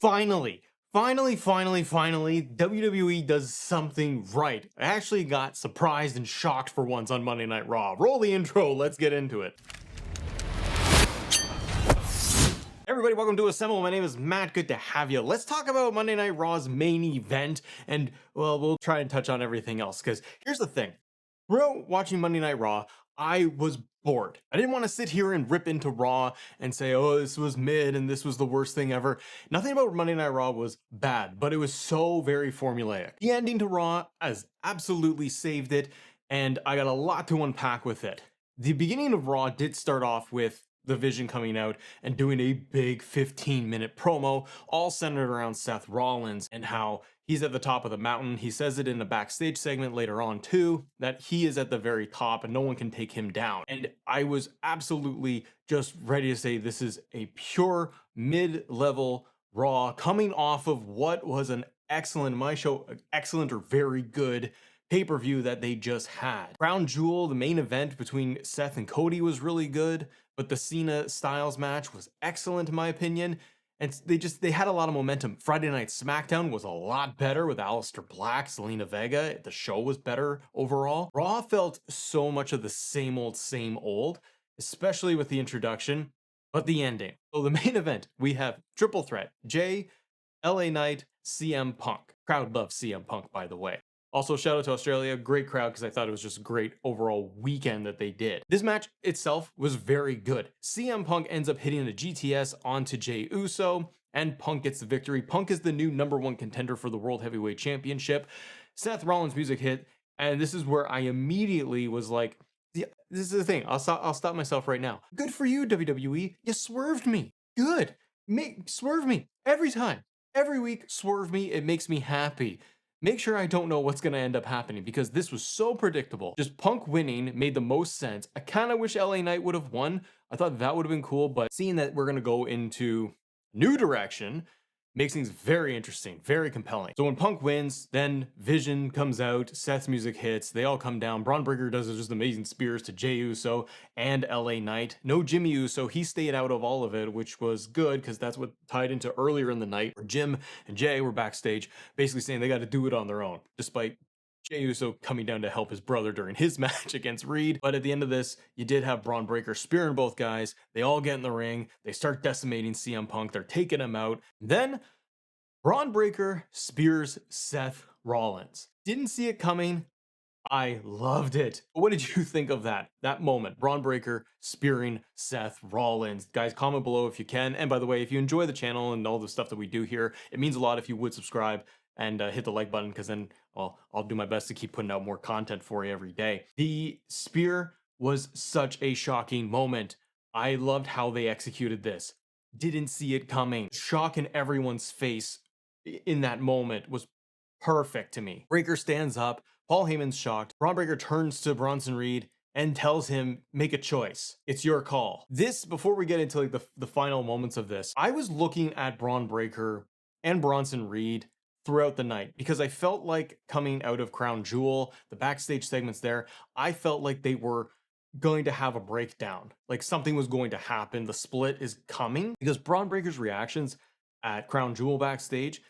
Finally, WWE does something right. I actually got surprised and shocked for once on Monday Night Raw. Roll the intro, let's get into it. Everybody, welcome to Assemble. My name is Matt. Good to have you. Let's talk about Monday Night Raw's main event, and well, we'll try and touch on everything else, because here's the thing. Throughout watching Monday Night Raw, I was bored. I didn't want to sit here and rip into Raw and say, oh, this was mid and this was the worst thing ever. Nothing about Monday Night Raw was bad, but it was so very formulaic. The ending to Raw has absolutely saved it, and I got a lot to unpack with it. The beginning of Raw did start off with the Vision coming out and doing a big 15-minute promo, all centered around Seth Rollins and how he's at the top of the mountain. He says it in a backstage segment later on too, that he is at the very top and no one can take him down. And I was absolutely just ready to say this is a pure mid-level Raw coming off of what was an excellent, my show, excellent or very good pay-per-view that they just had. Crown Jewel, the main event between Seth and Cody, was really good, but the Cena Styles match was excellent in my opinion. And they had a lot of momentum. Friday Night SmackDown was a lot better with Aleister Black, Zelina Vega. The show was better overall. Raw felt so much of the same old, especially with the introduction, but the ending. So the main event, we have triple threat, Jay, LA Knight, CM Punk. Crowd loves CM Punk, by the way. Also, shout out to Australia, great crowd, because I thought it was just a great overall weekend that they did. This match itself was very good. CM Punk ends up hitting a GTS onto Jey Uso, and Punk gets the victory. Punk is the new #1 contender for the World Heavyweight Championship. Seth Rollins' music hit, and this is where I immediately was like, this is the thing, I'll stop myself right now. Good for you, WWE. You swerved me. Good. Swerve me every time. Every week, swerve me. It makes me happy. Make sure I don't know what's going to end up happening, because this was so predictable. Just Punk winning made the most sense. I kind of wish LA Knight would have won. I thought that would have been cool, but seeing that we're going to go into new direction makes things very interesting, very compelling. So when Punk wins, then Vision comes out, Seth's music hits, they all come down. Bron Breakker does just amazing spears to Jey Uso and LA Knight. No Jimmy Uso, he stayed out of all of it, which was good, because that's what tied into earlier in the night, where Jim and Jay were backstage basically saying they got to do it on their own, despite Jey Uso coming down to help his brother during his match against Reed. But at the end of this, you did have Bron Breakker spearing both guys. They all get in the ring. They start decimating CM Punk. They're taking him out. Then Bron Breakker spears Seth Rollins. Didn't see it coming. I loved it. But what did you think of that moment? Bron Breakker spearing Seth Rollins. Guys, comment below if you can. And by the way, if you enjoy the channel and all the stuff that we do here, it means a lot if you would subscribe and hit the like button, because then, well, I'll do my best to keep putting out more content for you every day. The spear was such a shocking moment. I loved how they executed this. Didn't see it coming. Shock in everyone's face in that moment was perfect to me. Breakker stands up. Paul Heyman's shocked. Bron Breakker turns to Bronson Reed and tells him, make a choice. It's your call. This, before we get into like the final moments of this, I was looking at Bron Breakker and Bronson Reed throughout the night, because I felt like coming out of Crown Jewel, the backstage segments there, I felt like they were going to have a breakdown. Like something was going to happen. The split is coming, because Bron Breakker's reactions at Crown Jewel backstage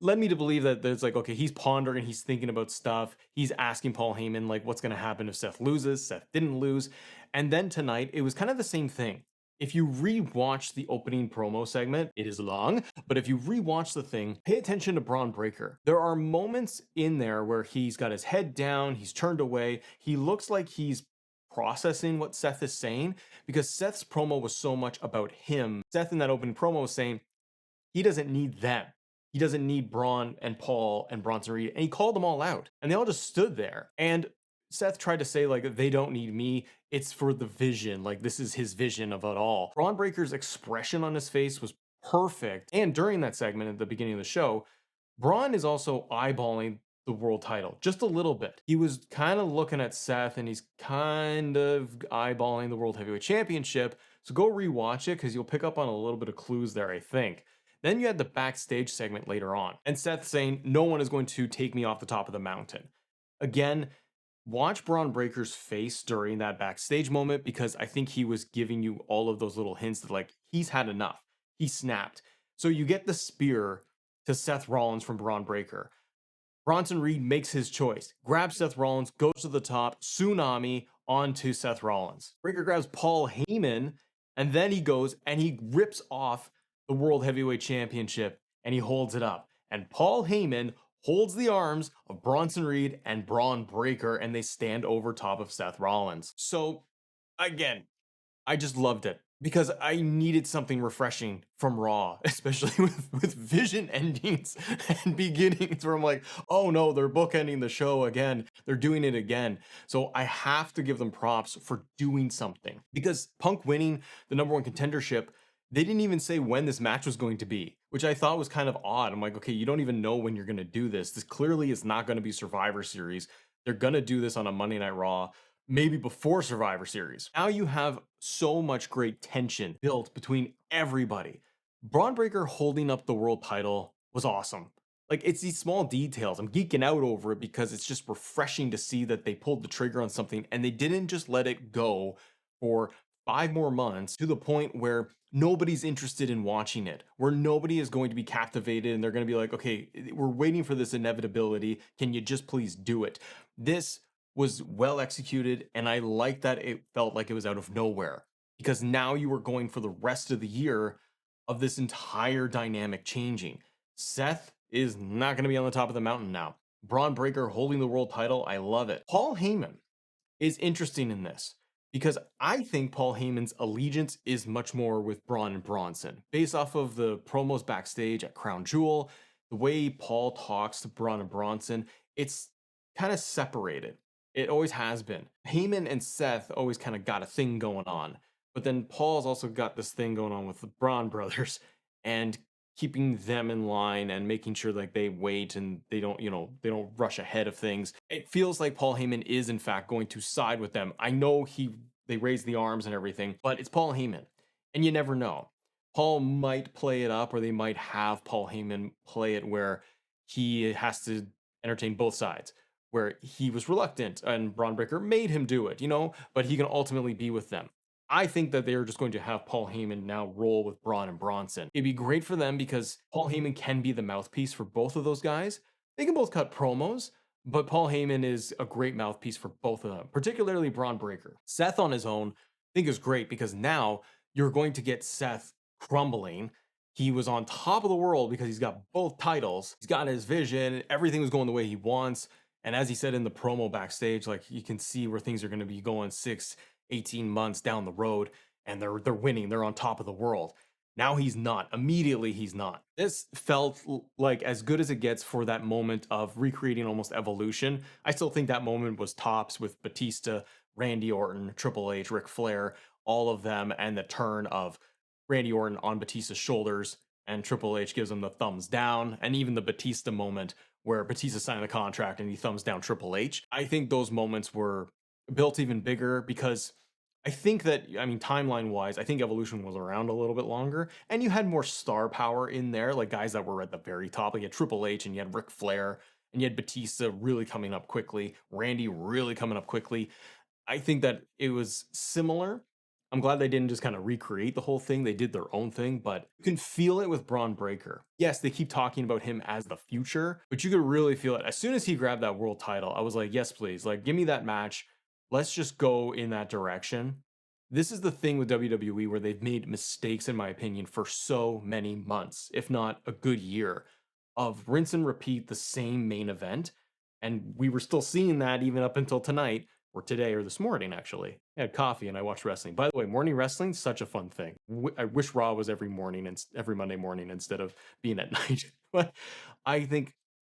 led me to believe that there's like, okay, he's pondering, he's thinking about stuff. He's asking Paul Heyman, like, what's going to happen if Seth loses? Seth didn't lose. And then tonight, it was kind of the same thing. If you rewatch the opening promo segment, it is long, but if you rewatch the thing, pay attention to Bron Breakker. There are moments in there where he's got his head down, he's turned away. He looks like he's processing what Seth is saying, because Seth's promo was so much about him. Seth in that opening promo was saying he doesn't need them. He doesn't need Braun and Paul and Bronson Reed, and he called them all out, and they all just stood there. And Seth tried to say, like, they don't need me. It's for the vision. Like, this is his vision of it all. Bron Breakker's expression on his face was perfect. And during that segment at the beginning of the show, Braun is also eyeballing the world title just a little bit. He was kind of looking at Seth, and he's kind of eyeballing the World Heavyweight Championship. So go rewatch it, because you'll pick up on a little bit of clues there, I think. Then you had the backstage segment later on, and Seth saying, no one is going to take me off the top of the mountain. Again, watch Bron Breakker's face during that backstage moment, because I think he was giving you all of those little hints that, like, he's had enough. He snapped. So you get the spear to Seth Rollins from Bron Breakker. Bronson Reed makes his choice, grabs Seth Rollins, goes to the top, tsunami onto Seth Rollins. Breakker grabs Paul Heyman, and then he goes and he rips off the World Heavyweight Championship and he holds it up. And Paul Heyman holds the arms of Bronson Reed and Bron Breakker, and they stand over top of Seth Rollins. So, again, I just loved it because I needed something refreshing from Raw, especially with Vision endings and beginnings where I'm like, oh no, they're bookending the show again. They're doing it again. So I have to give them props for doing something because Punk winning the #1 contendership, they didn't even say when this match was going to be, which I thought was kind of odd. I'm like, okay, you don't even know when you're going to do this. This clearly is not going to be Survivor Series. They're going to do this on a Monday Night Raw, maybe before Survivor Series. Now you have so much great tension built between everybody. Bron Breakker holding up the world title was awesome. Like, it's these small details. I'm geeking out over it because it's just refreshing to see that they pulled the trigger on something and they didn't just let it go for 5 more months to the point where nobody's interested in watching it, where nobody is going to be captivated and they're going to be like, okay, we're waiting for this inevitability. Can you just please do it? This was well executed, and I like that it felt like it was out of nowhere because now you were going for the rest of the year of this entire dynamic changing. Seth is not going to be on the top of the mountain now. Bron Breakker holding the world title, I love it. Paul Heyman is interesting in this because I think Paul Heyman's allegiance is much more with Braun and Bronson. Based off of the promos backstage at Crown Jewel, the way Paul talks to Braun and Bronson, it's kind of separated. It always has been. Heyman and Seth always kind of got a thing going on, but then Paul's also got this thing going on with the Braun brothers and keeping them in line and making sure like they wait and they don't, they don't rush ahead of things. It feels like Paul Heyman is in fact going to side with them. I know they raise the arms and everything, but it's Paul Heyman and you never know. Paul might play it up or they might have Paul Heyman play it where he has to entertain both sides, where he was reluctant and Bron Breakker made him do it, but he can ultimately be with them. I think that they're just going to have Paul Heyman now roll with Braun and Bronson. It'd be great for them because Paul Heyman can be the mouthpiece for both of those guys. They can both cut promos, but Paul Heyman is a great mouthpiece for both of them, particularly Bron Breakker. Seth on his own, I think is great because now you're going to get Seth crumbling. He was on top of the world because he's got both titles. He's got his vision. Everything was going the way he wants. And as he said in the promo backstage, like you can see where things are going to be going 18 months down the road, and they're winning. They're on top of the world. Now he's not. Immediately he's not. This felt like as good as it gets for that moment of recreating almost Evolution. I still think that moment was tops with Batista, Randy Orton, Triple H, Ric Flair, all of them, and the turn of Randy Orton on Batista's shoulders, and Triple H gives him the thumbs down, and even the Batista moment where Batista signed the contract and he thumbs down Triple H. I think those moments were built even bigger because I think that, timeline wise, I think Evolution was around a little bit longer and you had more star power in there, like guys that were at the very top. Like you had Triple H and you had Ric Flair and you had Batista really coming up quickly, Randy really coming up quickly. I think that it was similar. I'm glad they didn't just kind of recreate the whole thing. They did their own thing, but you can feel it with Bron Breakker. Yes, they keep talking about him as the future, but you could really feel it. As soon as he grabbed that world title, I was like, yes, please. Like, give me that match. Let's just go in that direction. This is the thing with WWE where they've made mistakes, in my opinion, for so many months, if not a good year, of rinse and repeat the same main event. And we were still seeing that even up until tonight, or today, or this morning, actually. I had coffee and I watched wrestling. By the way, morning wrestling, such a fun thing. I wish Raw was every morning and every Monday morning instead of being at night. But I think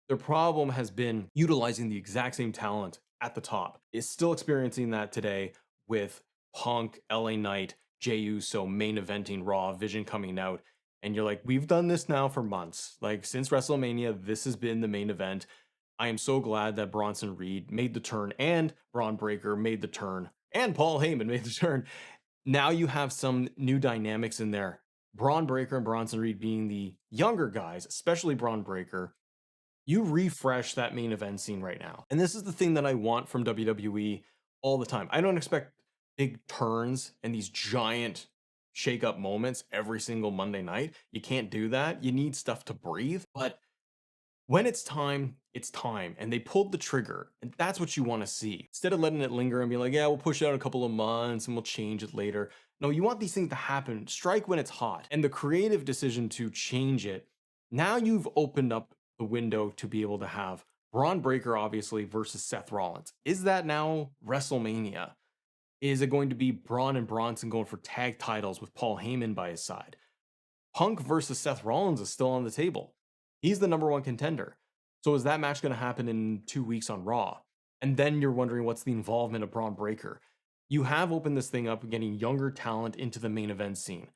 the problem has been utilizing the exact same talent at the top. Is still experiencing that today with Punk, LA Knight, Jey Uso main eventing Raw, Vision coming out. And you're like, we've done this now for months. Like since WrestleMania, this has been the main event. I am so glad that Bronson Reed made the turn and Bron Breakker made the turn and Paul Heyman made the turn. Now you have some new dynamics in there. Bron Breakker and Bronson Reed being the younger guys, especially Bron Breakker. You refresh that main event scene right now. And this is the thing that I want from WWE all the time. I don't expect big turns and these giant shake up moments every single Monday night. You can't do that. You need stuff to breathe. But when it's time, it's time. And they pulled the trigger. And that's what you want to see. Instead of letting it linger and be like, yeah, we'll push it out a couple of months and we'll change it later. No, you want these things to happen. Strike when it's hot. And the creative decision to change it, now you've opened up the window to be able to have Bron Breakker, obviously, versus Seth Rollins. Is that now WrestleMania? Is it going to be Braun and Bronson going for tag titles with Paul Heyman by his side? Punk versus Seth Rollins is still on the table. He's the #1 contender. So is that match going to happen in 2 weeks on Raw? And then you're wondering what's the involvement of Bron Breakker. You have opened this thing up, getting younger talent into the main event scene.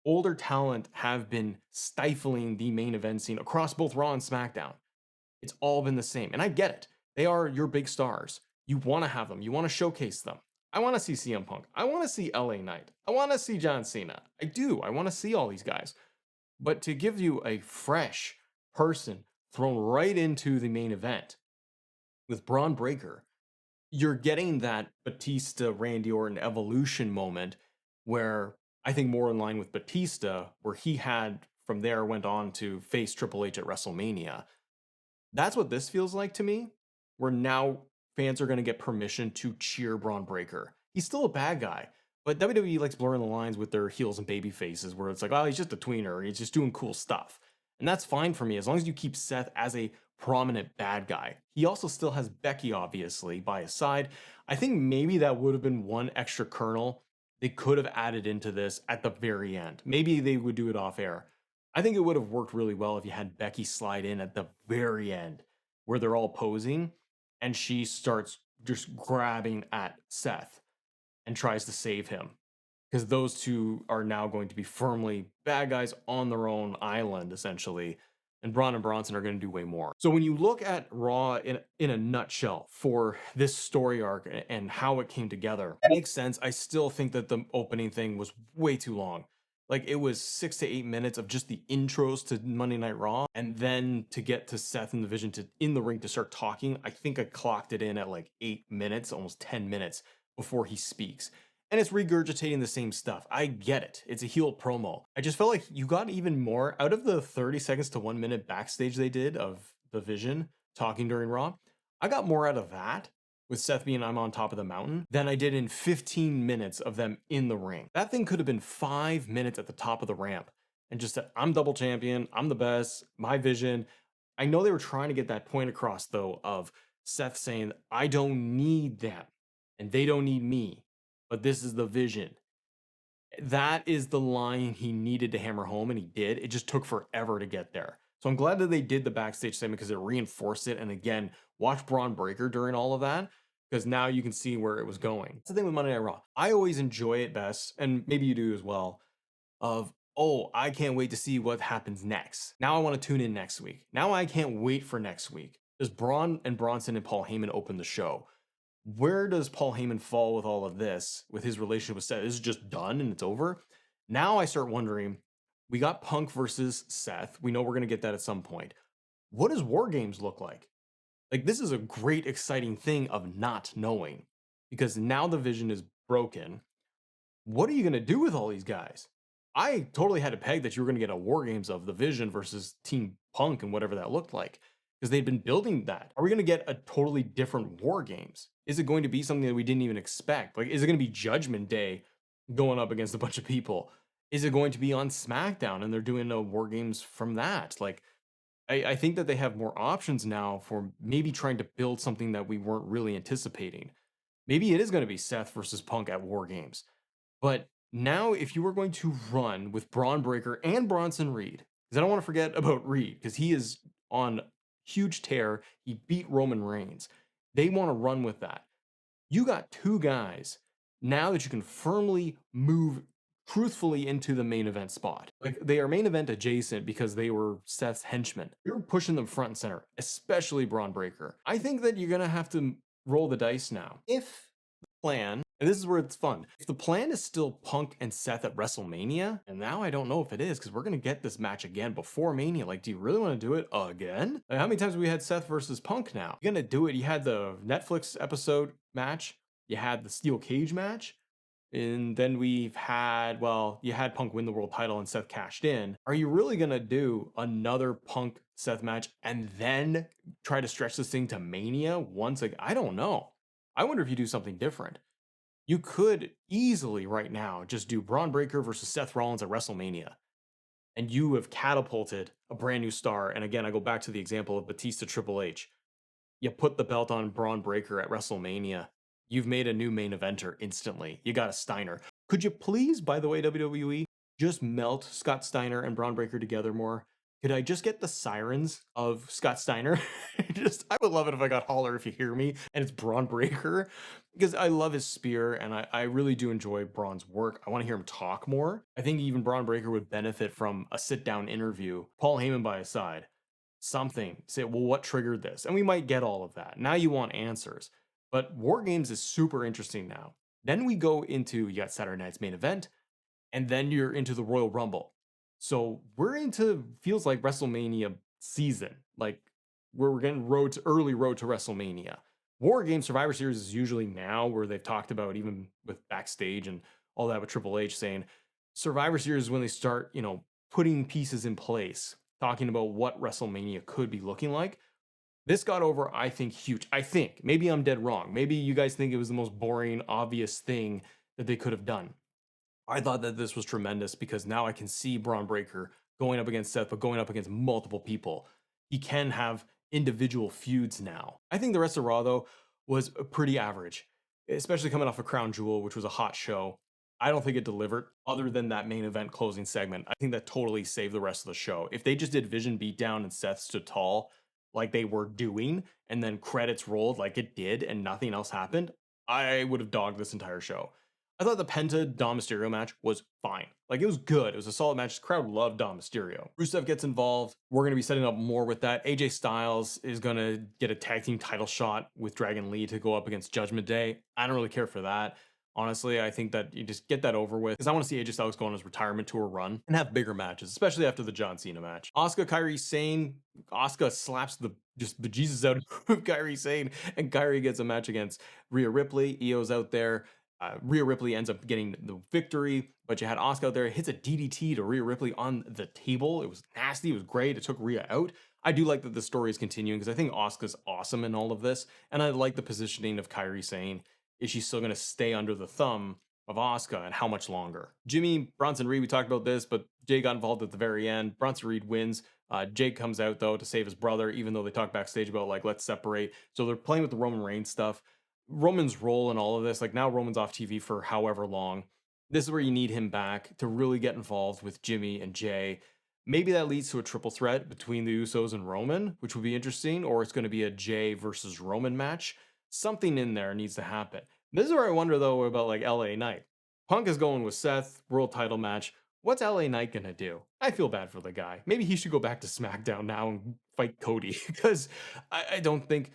Older talent have been stifling the main event scene across both Raw and SmackDown. It's all been the same. And I get it. They are your big stars. You want to have them. You want to showcase them. I want to see CM Punk. I want to see LA Knight. I want to see John Cena. I do. I want to see all these guys. But to give you a fresh person thrown right into the main event with Bron Breakker, you're getting that Batista, Randy Orton evolution moment where I think more in line with Batista, where he had from there went on to face Triple H at WrestleMania. That's what this feels like to me, where now fans are going to get permission to cheer Bron Breakker. He's still a bad guy, but WWE likes blurring the lines with their heels and baby faces, where it's like, oh, he's just a tweener, he's just doing cool stuff. And that's fine for me, as long as you keep Seth as a prominent bad guy. He also still has Becky, obviously, by his side. I think maybe that would have been one extra kernel they could have added into this at the very end. Maybe they would do it off air. I think it would have worked really well if you had Becky slide in at the very end where they're all posing and she starts just grabbing at Seth and tries to save him. Because those two are now going to be firmly bad guys on their own island, essentially. And Braun and Bronson are going to do way more. So when you look at Raw in a nutshell for this story arc and how it came together, it makes sense. I still think that the opening thing was way too long. Like, it was 6 to 8 minutes of just the intros to Monday Night Raw. And then to get to Seth and the Vision to in the ring to start talking, I think I clocked it in at like 8 minutes, almost 10 minutes before he speaks. And it's regurgitating the same stuff. I get it. It's a heel promo. I just felt like you got even more out of the 30 seconds to 1 minute backstage they did of the Vision talking during Raw. I got more out of that with Seth being I'm on top of the mountain than I did in 15 minutes of them in the ring. That thing could have been 5 minutes at the top of the ramp and just said, I'm double champion. I'm the best. My vision. I know they were trying to get that point across, though, of Seth saying, I don't need them and they don't need me. But this is the vision. That is the line he needed to hammer home, and he did. It just took forever to get there. So I'm glad that they did the backstage segment because it reinforced it. And again, watch Bron Breakker during all of that, because now you can see where it was going. That's the thing with Monday Night Raw. I always enjoy it best, and maybe you do as well, of, oh, I can't wait to see what happens next. Now I want to tune in next week. Now I can't wait for next week. Does Braun and Bronson and Paul Heyman open the show? Where does Paul Heyman fall with all of this, with his relationship with Seth? Is it just done and it's over? Now I start wondering, we got Punk versus Seth. We know we're going to get that at some point. What does War Games look like? Like, this is a great, exciting thing of not knowing, because now the vision is broken. What are you going to do with all these guys? I totally had to peg that you were going to get a War Games of the Vision versus Team Punk and whatever that looked like, because they'd been building that. Are we going to get a totally different War Games? Is it going to be something that we didn't even expect? Like, is it going to be Judgment Day going up against a bunch of people? Is it going to be on SmackDown and they're doing a War Games from that? Like, I think that they have more options now for maybe trying to build something that we weren't really anticipating. Maybe it is going to be Seth versus Punk at War Games. But now, if you were going to run with Bron Breakker and Bronson Reed, because I don't want to forget about Reed, because he is on huge tear. He beat Roman Reigns. They want to run with that. You got two guys now that you can firmly move truthfully into the main event spot. Like, they are main event adjacent because they were Seth's henchmen. You're pushing them front and center, especially Bron Breakker. I think that you're going to have to roll the dice now. If the plan, and this is where it's fun, if the plan is still Punk and Seth at WrestleMania, and now I don't know if it is, because we're going to get this match again before Mania. Like, do you really want to do it again? Like, how many times have we had Seth versus Punk now? You're going to do it. You had the Netflix episode match. You had the steel cage match. And then we've had, well, you had Punk win the world title and Seth cashed in. Are you really going to do another Punk Seth match and then try to stretch this thing to Mania once again? I don't know. I wonder if you do something different. You could easily right now just do Bron Breakker versus Seth Rollins at WrestleMania. And you have catapulted a brand new star. And again, I go back to the example of Batista Triple H. You put the belt on Bron Breakker at WrestleMania. You've made a new main eventer instantly. You got a Steiner. Could you please, by the way, WWE, just melt Scott Steiner and Bron Breakker together more? Could I just get the sirens of Scott Steiner? I would love it if I got Holler if you hear me, and it's Bron Breakker, because I love his spear and I really do enjoy Bron's work. I want to hear him talk more. I think even Bron Breakker would benefit from a sit down interview, Paul Heyman by his side, something, say, well, what triggered this? And we might get all of that. Now you want answers. But War Games is super interesting now. Then we go into, you got Saturday night's main event, and then you're into the Royal Rumble. So we're into, feels like WrestleMania season. Like we're getting early road to WrestleMania. War Games Survivor Series is usually now, where they've talked about, even with backstage and all that with Triple H saying Survivor Series is when they start, putting pieces in place, talking about what WrestleMania could be looking like. This got over, I think, huge. I think, maybe I'm dead wrong. Maybe you guys think it was the most boring, obvious thing that they could have done. I thought that this was tremendous because now I can see Bron Breakker going up against Seth, but going up against multiple people. He can have individual feuds now. I think the rest of Raw, though, was pretty average, especially coming off of Crown Jewel, which was a hot show. I don't think it delivered other than that main event closing segment. I think that totally saved the rest of the show. If they just did Vision beatdown and Seth stood tall like they were doing, and then credits rolled like it did and nothing else happened, I would have dogged this entire show. I thought the Penta Dom Mysterio match was fine. Like, it was good. It was a solid match. The crowd loved Dom Mysterio. Rusev gets involved. We're going to be setting up more with that. AJ Styles is going to get a tag team title shot with Dragon Lee to go up against Judgment Day. I don't really care for that. Honestly, I think that you just get that over with, because I want to see AJ Styles go on his retirement tour run and have bigger matches, especially after the John Cena match. Asuka, Kairi Sane. Asuka slaps the bejesus out of Kairi Sane, and Kairi gets a match against Rhea Ripley. Io's out there. Rhea Ripley ends up getting the victory, but you had Asuka out there, hits a DDT to Rhea Ripley on the table. It was nasty. It was great. It took Rhea out. I do like that the story is continuing, because I think Asuka's awesome in all of this, and I like the positioning of Kairi Sane. Is she still going to stay under the thumb of Asuka, and how much longer? Jimmy, Bronson Reed, we talked about this, but Jay got involved at the very end. Bronson Reed wins. Jake comes out, though, to save his brother, even though they talk backstage about, like, let's separate. So they're playing with the Roman Reigns stuff. Roman's role in all of this, like, now Roman's off TV for however long. This is where you need him back to really get involved with Jimmy and Jay. Maybe that leads to a triple threat between the Usos and Roman, which would be interesting, or it's going to be a Jay versus Roman match. Something in there needs to happen. This is where I wonder, though, about, like, LA Knight. Punk is going with Seth, world title match. What's LA Knight gonna do? I feel bad for the guy. Maybe he should go back to SmackDown now and fight Cody, because I don't think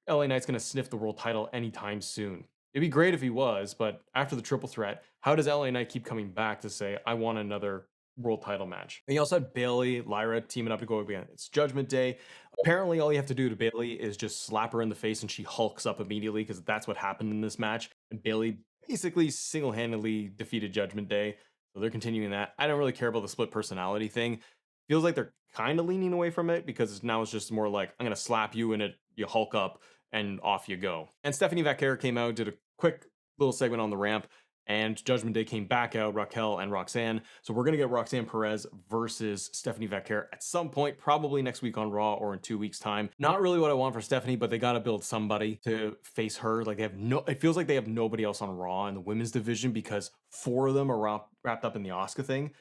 LA Knight's gonna sniff the world title anytime soon. It'd be great if he was, but after the triple threat, how does LA Knight keep coming back to say, I want another world title match? And you also had Bayley, Lyra teaming up to go again. It's Judgment Day. Apparently, all you have to do to Bayley is just slap her in the face and she hulks up immediately, because that's what happened in this match. And Bayley basically single-handedly defeated Judgment Day. So they're continuing that. I don't really care about the split personality thing. Feels like they're kind of leaning away from it, because now it's just more like, I'm going to slap you and you hulk up and off you go. And Stephanie Vaquer came out, did a quick little segment on the ramp, and Judgment Day came back out, Raquel and Roxanne. So we're going to get Roxanne Perez versus Stephanie Vaquer at some point, probably next week on Raw or in 2 weeks' time. Not really what I want for Stephanie, but they got to build somebody to face her. Like, it feels like they have nobody else on Raw in the women's division, because 4 of them are wrapped up in the Asuka thing.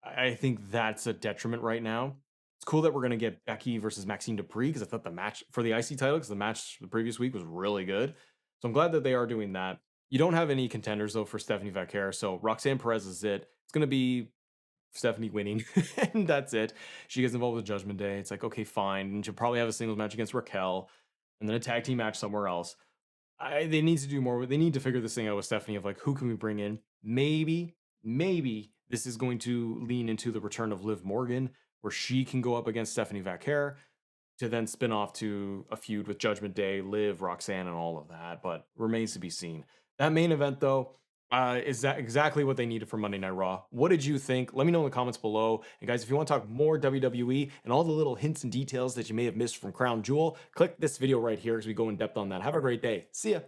I think that's a detriment right now. It's cool that we're going to get Becky versus Maxine Dupree, because I thought the match for the IC title, because the match the previous week was really good. So I'm glad that they are doing that. You don't have any contenders, though, for Stephanie Vaquer. So Roxanne Perez is it. It's going to be Stephanie winning, and that's it. She gets involved with Judgment Day. It's like, okay, fine. And she'll probably have a singles match against Raquel, and then a tag team match somewhere else. They need to do more. They need to figure this thing out with Stephanie of, like, who can we bring in? Maybe this is going to lean into the return of Liv Morgan, where she can go up against Stephanie Vaquer to then spin off to a feud with Judgment Day, Liv, Roxanne, and all of that. But remains to be seen. That main event, though, Is that exactly what they needed for Monday Night Raw? What did you think? Let me know in the comments below. And guys, if you want to talk more WWE and all the little hints and details that you may have missed from Crown Jewel, click this video right here as we go in depth on that. Have a great day. See ya.